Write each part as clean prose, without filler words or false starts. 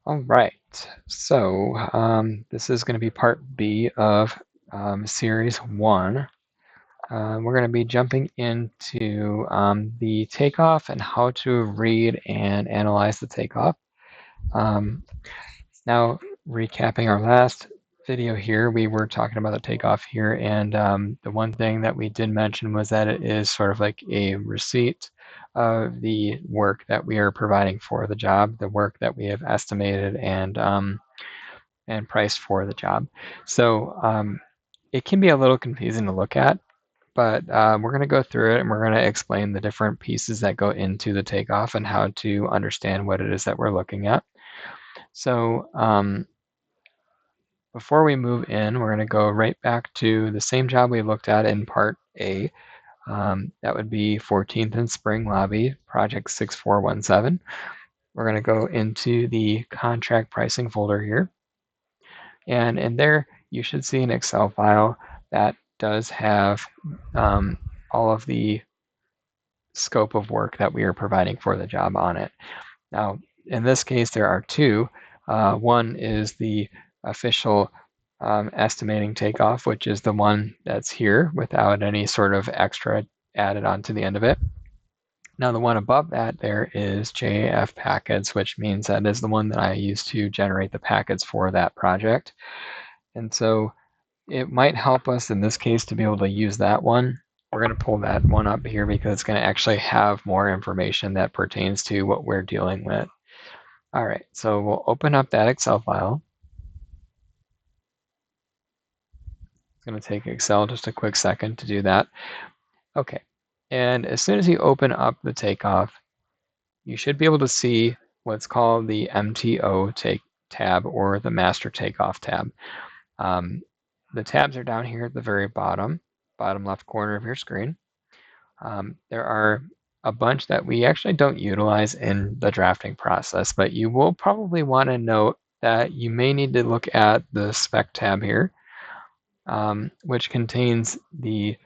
All right, so this is going to be part B of series one. We're going to be jumping into the takeoff and how to read and analyze the takeoff. Um, Now, recapping our last video here, we were talking about the takeoff here, and the one thing that we did mention was that it is sort of like a receipt of the work that we are providing for the job, the work that we have estimated and priced for the job. So it can be a little confusing to look at, but we're going to go through it and we're going to explain the different pieces that go into the takeoff and how to understand what it is that we're looking at. So before we move in, we're going to go right back to the same job we looked at in part A. That would be 14th and Spring Lobby, project 6417. We're going to go into the contract pricing folder here. And in there, you should see an Excel file that does have all of the scope of work that we are providing for the job on it. Now, in this case, there are two. One is the official estimating takeoff, which is the one that's here without any sort of extra added on to the end of it. Now, the one above that there is JAF packets, which means that is the one that I use to generate the packets for that project. And so it might help us in this case to be able to use that one. We're going to pull that one up here because it's going to actually have more information that pertains to what we're dealing with. All right, so we'll open up that Excel file. It's going to take Excel just a quick second to do that. Okay, and as soon as you open up the takeoff, you should be able to see what's called the MTO tab or the Master Takeoff tab. The tabs are down here at the very bottom left corner of your screen. There are a bunch that we actually don't utilize in the drafting process, but you will probably want to note that you may need to look at the spec tab here, which contains the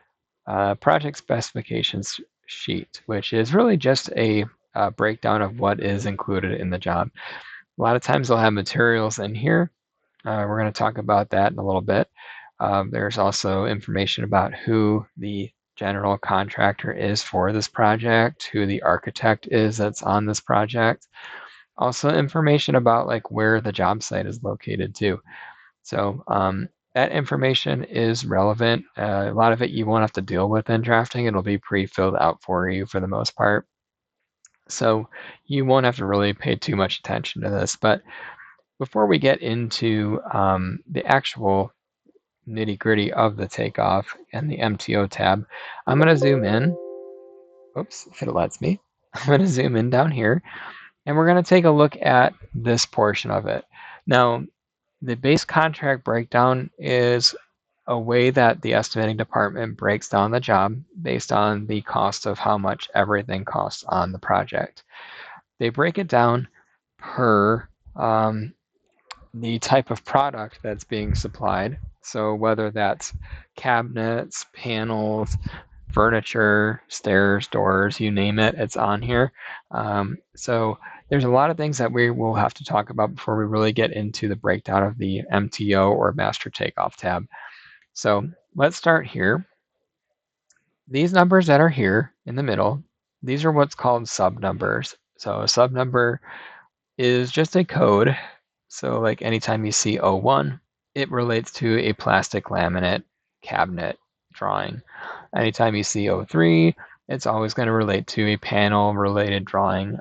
project specifications sheet, which is really just a breakdown of what is included in the job. A lot of times they'll have materials in here. We're going to talk about that in a little bit. There's also information about who the general contractor is for this project, who the architect is that's on this project. Also information about like where the job site is located too. So that information is relevant. A lot of it you won't have to deal with in drafting. It'll be pre-filled out for you for the most part. So you won't have to really pay too much attention to this. But before we get into the actual nitty gritty of the takeoff and the MTO tab, I'm going to zoom in. Oops, if it lets me. I'm going to zoom in down here and we're going to take a look at this portion of it. Now, the base contract breakdown is a way that the estimating department breaks down the job based on the cost of how much everything costs on the project. They break it down per the type of product that's being supplied. So whether that's cabinets, panels, furniture, stairs, doors, you name it, it's on here. So there's a lot of things that we will have to talk about before we really get into the breakdown of the MTO or Master Takeoff tab. So let's start here. These numbers that are here in the middle, these are what's called sub numbers. So a sub number is just a code. So like anytime you see O1, it relates to a plastic laminate cabinet drawing. Anytime you see O3, it's always going to relate to a panel related drawing.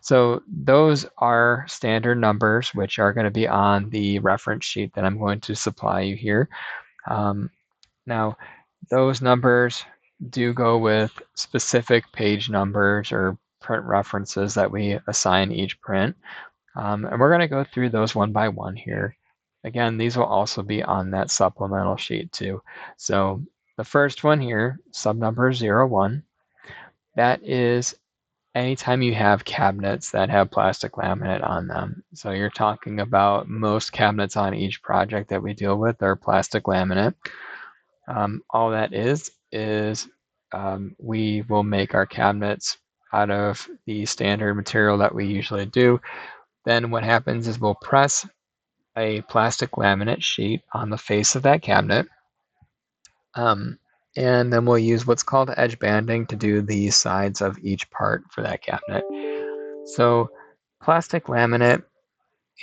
So those are standard numbers, which are going to be on the reference sheet that I'm going to supply you here. Now, those numbers do go with specific page numbers or print references that we assign each print. And we're going to go through those one by one here. Again, these will also be on that supplemental sheet too. So the first one here, sub number 01, that is anytime you have cabinets that have plastic laminate on them. So you're talking about most cabinets on each project that we deal with are plastic laminate. All that is we will make our cabinets out of the standard material that we usually do. Then what happens is we'll press a plastic laminate sheet on the face of that cabinet. And then we'll use what's called edge banding to do the sides of each part for that cabinet. So plastic laminate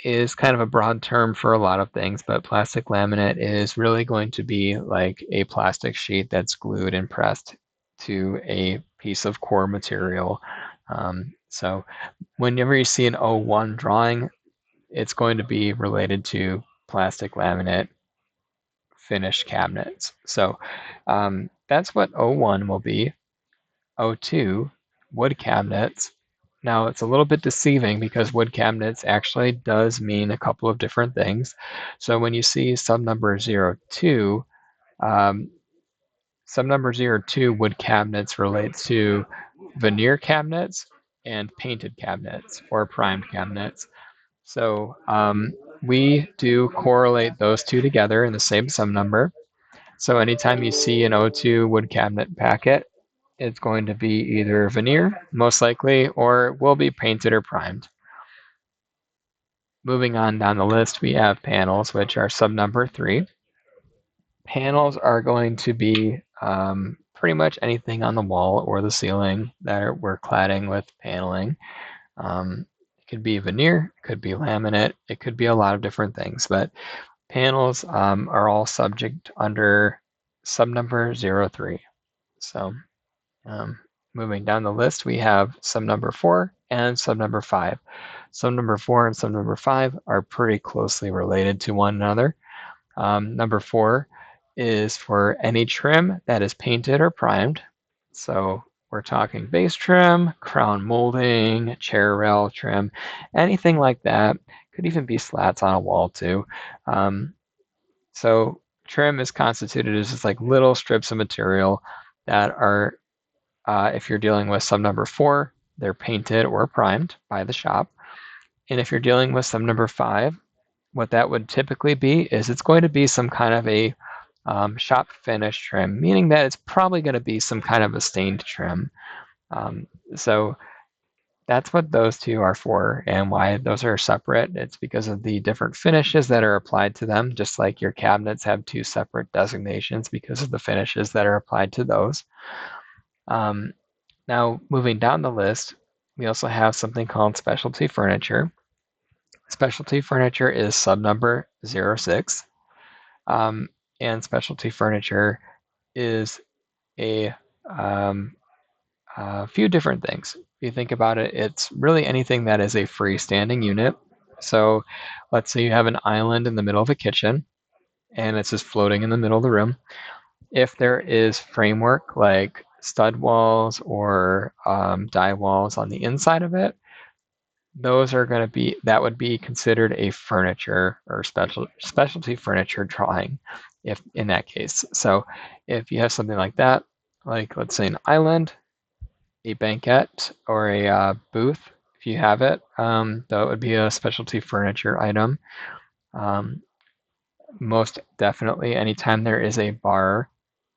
is kind of a broad term for a lot of things, but plastic laminate is really going to be like a plastic sheet that's glued and pressed to a piece of core material. So whenever you see an O1 drawing, it's going to be related to plastic laminate finished cabinets. So that's what O1 will be. O2, wood cabinets. Now it's a little bit deceiving because wood cabinets actually does mean a couple of different things. So when you see sub number 02, um, sub number 02 wood cabinets relates to veneer cabinets and painted cabinets or primed cabinets. So we do correlate those two together in the same sum number. So anytime you see an O2 wood cabinet packet, it's going to be either veneer, most likely, or will be painted or primed. Moving on down the list, we have panels, which are sub number 3. Panels are going to be pretty much anything on the wall or the ceiling that we're cladding with paneling. It could be veneer, it could be laminate, it could be a lot of different things, but panels are all subject under sub number 03. So moving down the list, we have sub number 4 and sub number 5. Sub number 4 and sub number 5 are pretty closely related to one another. Number 4 is for any trim that is painted or primed. So we're talking base trim, crown molding, chair rail trim, anything like that. Could even be slats on a wall too. So trim is constituted as just like little strips of material that are, if you're dealing with sub number 4, they're painted or primed by the shop. And if you're dealing with sub number 5, what that would typically be is it's going to be some kind of a shop finish trim, meaning that it's probably going to be some kind of a stained trim. So that's what those two are for and why those are separate. It's because of the different finishes that are applied to them, just like your cabinets have two separate designations because of the finishes that are applied to those. Now, moving down the list, we also have something called specialty furniture. Specialty furniture is sub number 06. And specialty furniture is a few different things. If you think about it, it's really anything that is a freestanding unit. So let's say you have an island in the middle of a kitchen and it's just floating in the middle of the room. If there is framework like stud walls or die walls on the inside of it, those are going to be, that would be considered a furniture or specialty furniture drawing if in that case. So if you have something like that, like let's say an island, a banquette, or a booth, if you have it, that would be a specialty furniture item. Most definitely, anytime there is a bar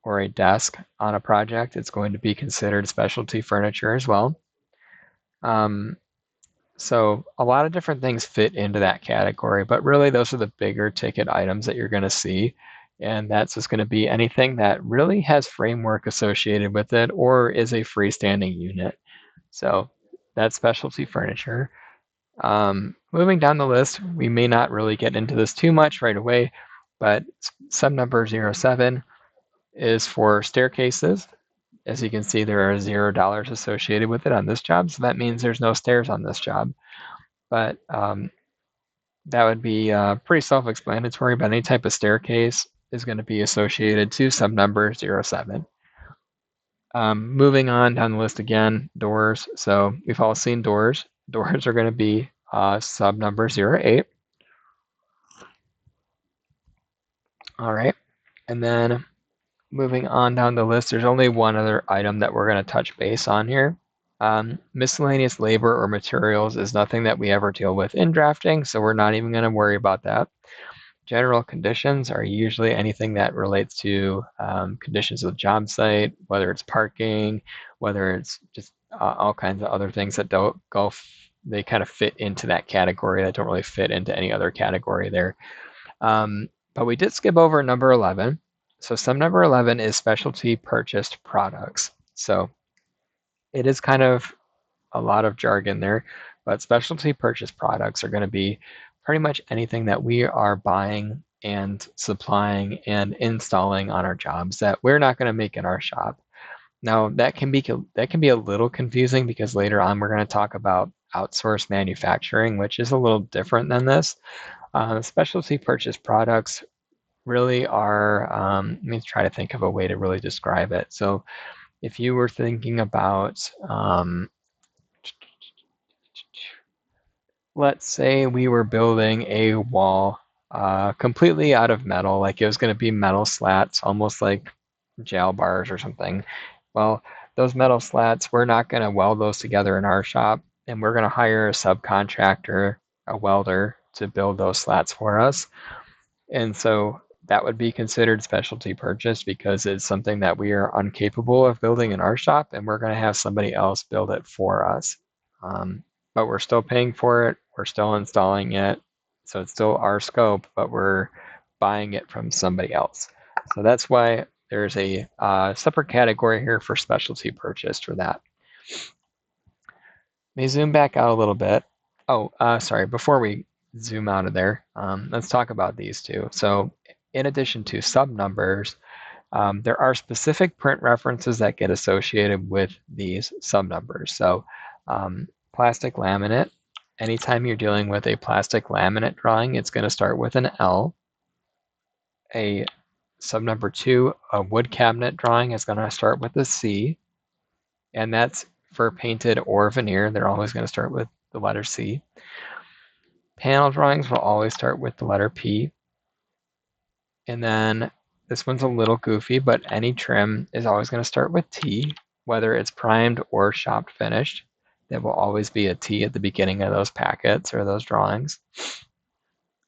or a desk on a project, it's going to be considered specialty furniture as well. So a lot of different things fit into that category, but really those are the bigger ticket items that you're going to see. And that's just going to be anything that really has framework associated with it or is a freestanding unit. So that's specialty furniture. Moving down the list, we may not really get into this too much right away, but sub number 07 is for staircases. As you can see, there are $0 associated with it on this job, so that means there's no stairs on this job. But that would be pretty self-explanatory, but any type of staircase is going to be associated to sub number 07. Moving on down the list again, doors. So we've all seen doors. Doors are going to be sub number 08. All right, and then moving on down the list, there's only one other item that we're going to touch base on here. Miscellaneous labor or materials is nothing that we ever deal with in drafting, so we're not even going to worry about that. General conditions are usually anything that relates to conditions of the job site, whether it's parking, whether it's just all kinds of other things that don't go they kind of fit into that category that don't really fit into any other category there. But we did skip over number 11. So sub number 11 is specialty purchased products. So it is kind of a lot of jargon there, but specialty purchase products are going to be pretty much anything that we are buying and supplying and installing on our jobs that we're not going to make in our shop. Now that can be a little confusing because later on we're going to talk about outsourced manufacturing, which is a little different than this. Specialty purchase products really are. Let me try to think of a way to really describe it. So if you were thinking about let's say we were building a wall completely out of metal, like it was going to be metal slats, almost like jail bars or something. Well, those metal slats, we're not going to weld those together in our shop, and we're going to hire a subcontractor, a welder, to build those slats for us. And so that would be considered specialty purchase because it's something that we are incapable of building in our shop, and we're going to have somebody else build it for us. But we're still paying for it, we're still installing it, so it's still our scope, but we're buying it from somebody else. So that's why there's a separate category here for specialty purchase for that. Let me zoom back out a little bit. Oh, sorry, before we zoom out of there, let's talk about these two. So in addition to sub numbers, there are specific print references that get associated with these sub numbers. So plastic laminate, anytime you're dealing with a plastic laminate drawing, it's going to start with an L. A sub number 2, a wood cabinet drawing, is going to start with a C. And that's for painted or veneer. They're always going to start with the letter C. Panel drawings will always start with the letter P. And then this one's a little goofy, but any trim is always going to start with T, whether it's primed or shop finished. There will always be a T at the beginning of those packets or those drawings.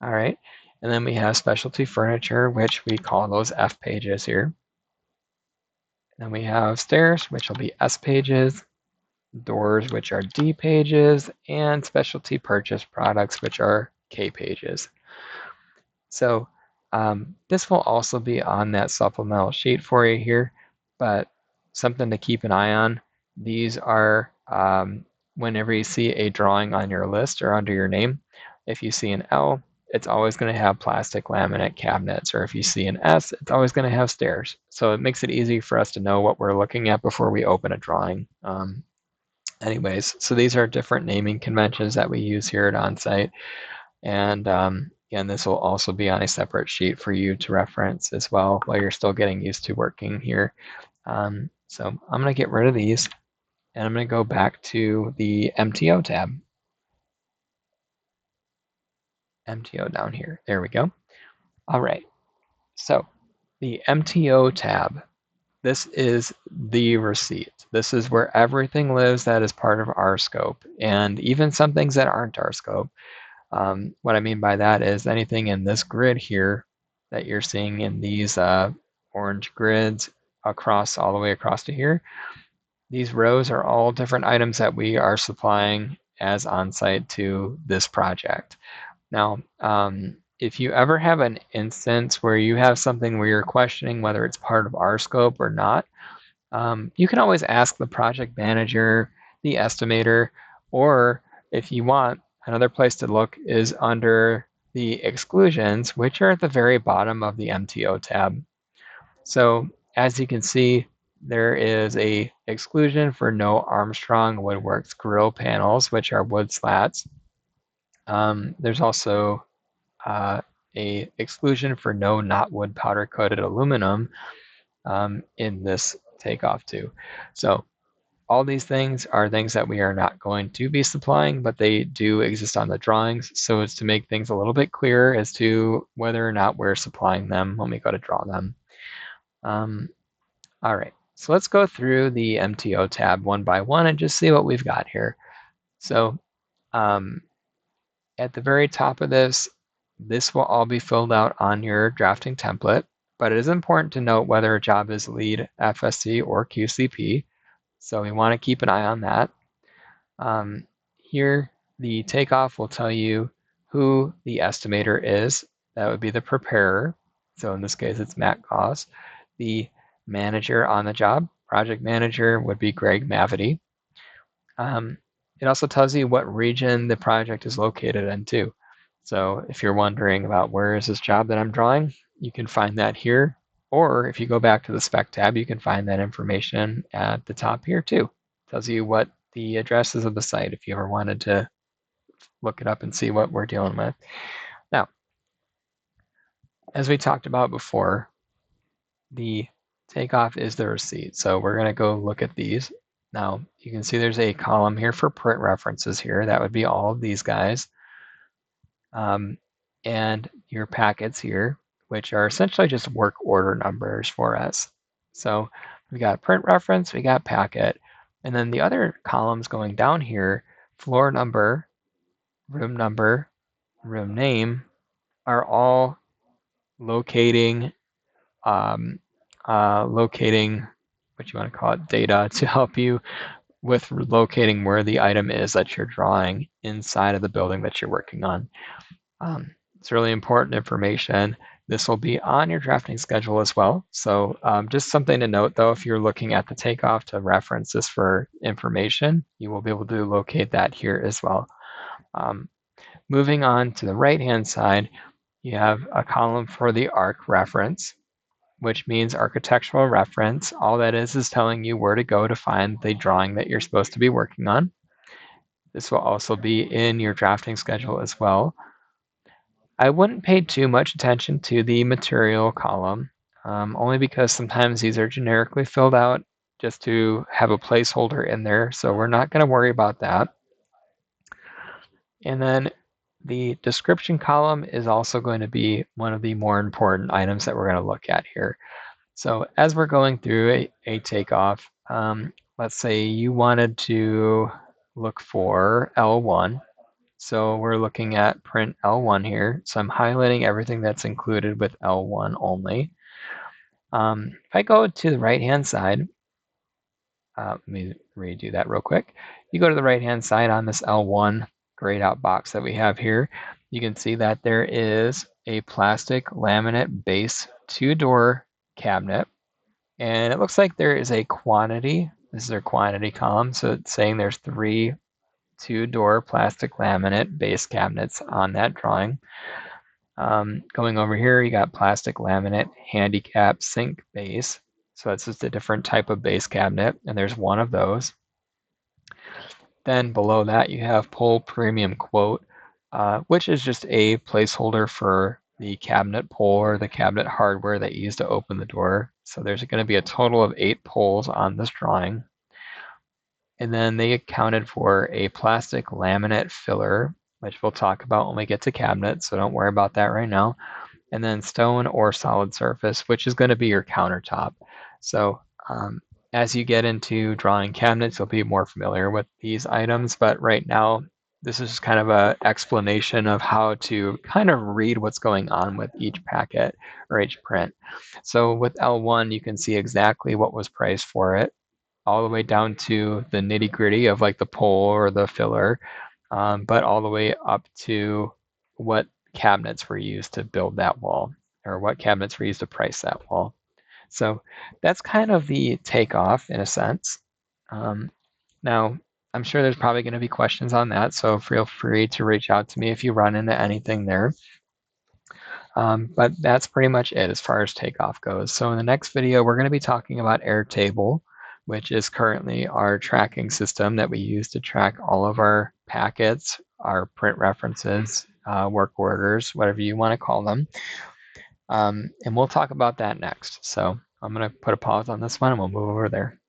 All right. And then we have specialty furniture, which we call those F pages here. Then we have stairs, which will be S pages, doors, which are D pages, and specialty purchase products, which are K pages. So this will also be on that supplemental sheet for you here, but something to keep an eye on. These are whenever you see a drawing on your list or under your name, if you see an L, it's always going to have plastic laminate cabinets, or if you see an S, it's always going to have stairs. So it makes it easy for us to know what we're looking at before we open a drawing. Anyways, so these are different naming conventions that we use here at Onsite. And again, this will also be on a separate sheet for you to reference as well while you're still getting used to working here. So I'm going to get rid of these, and I'm going to go back to the MTO tab. MTO down here. There we go. All right. So the MTO tab, this is the receipt. This is where everything lives that is part of our scope, and even some things that aren't our scope. What I mean by that is anything in this grid here that you're seeing in these orange grids across all the way across to here, these rows are all different items that we are supplying as on-site to this project. Now, if you ever have an instance where you have something where you're questioning whether it's part of our scope or not, you can always ask the project manager, the estimator, or if you want, another place to look is under the exclusions, which are at the very bottom of the MTO tab. So as you can see, there is a exclusion for no Armstrong Woodworks grill panels, which are wood slats. There's also a exclusion for no not wood powder coated aluminum in this Takeoff too. So all these things are things that we are not going to be supplying, but they do exist on the drawings. So it's to make things a little bit clearer as to whether or not we're supplying them when we go to draw them. All right, so let's go through the MTO tab one by one and just see what we've got here. So at the very top of this will all be filled out on your drafting template, but it is important to note whether a job is lead, FSC, or QCP. So we want to keep an eye on that. Here the takeoff will tell you who the estimator is. That would be the preparer. So in this case, it's Matt Goss. The manager on the job, project manager, would be Greg Mavity. It also tells you what region the project is located in too. So if you're wondering about where is this job that I'm drawing, you can find that here. Or if you go back to the spec tab, you can find that information at the top here too. It tells you what the address is of the site if you ever wanted to look it up and see what we're dealing with. Now, as we talked about before, the takeoff is the receipt. So we're going to go look at these. Now, you can see there's a column here for print references here. That would be all of these guys. And your packets here, which are essentially just work order numbers for us. So we got print reference, we got packet, and then the other columns going down here, floor number, room name, are all locating locating what you want to call it, data to help you with locating where the item is that you're drawing inside of the building that you're working on. It's really important information. This will be on your drafting schedule as well. So just something to note though, if you're looking at the takeoff to reference this for information, you will be able to locate that here as well. Moving on to the right-hand side, you have a column for the ARC reference, which means architectural reference. All that is telling you where to go to find the drawing that you're supposed to be working on. This will also be in your drafting schedule as well. I wouldn't pay too much attention to the material column, only because sometimes these are generically filled out just to have a placeholder in there, so we're not going to worry about that. And then the description column is also going to be one of the more important items that we're going to look at here. So as we're going through a takeoff, let's say you wanted to look for L1. So we're looking at print L1 here. So I'm highlighting everything that's included with L1 only. If I go to the right-hand side, let me redo that real quick. You go to the right-hand side on this L1 grayed out box that we have here. You can see that there is a plastic laminate base 2-door cabinet. And it looks like there is a quantity. This is our quantity column. So it's saying there's 3 2-door plastic laminate base cabinets on that drawing. Going over here, you got plastic laminate handicap sink base. So it's just a different type of base cabinet, and there's one of those. Then below that, you have pull premium quote, which is just a placeholder for the cabinet pull or the cabinet hardware that you use to open the door. So there's going to be a total of 8 pulls on this drawing. And then they accounted for a plastic laminate filler, which we'll talk about when we get to cabinets, so don't worry about that right now. And then stone or solid surface, which is going to be your countertop. So as you get into drawing cabinets, you'll be more familiar with these items, but right now, this is kind of an explanation of how to kind of read what's going on with each packet or each print. So with L1, you can see exactly what was priced for it, all the way down to the nitty gritty of like the pole or the filler, but all the way up to what cabinets were used to build that wall or what cabinets were used to price that wall. So that's kind of the takeoff in a sense. Now, I'm sure there's probably going to be questions on that, so feel free to reach out to me if you run into anything there. But that's pretty much it as far as takeoff goes. So in the next video, we're going to be talking about Airtable, which is currently our tracking system that we use to track all of our packets, our print references, work orders, whatever you want to call them. And we'll talk about that next. So I'm going to put a pause on this one and we'll move over there.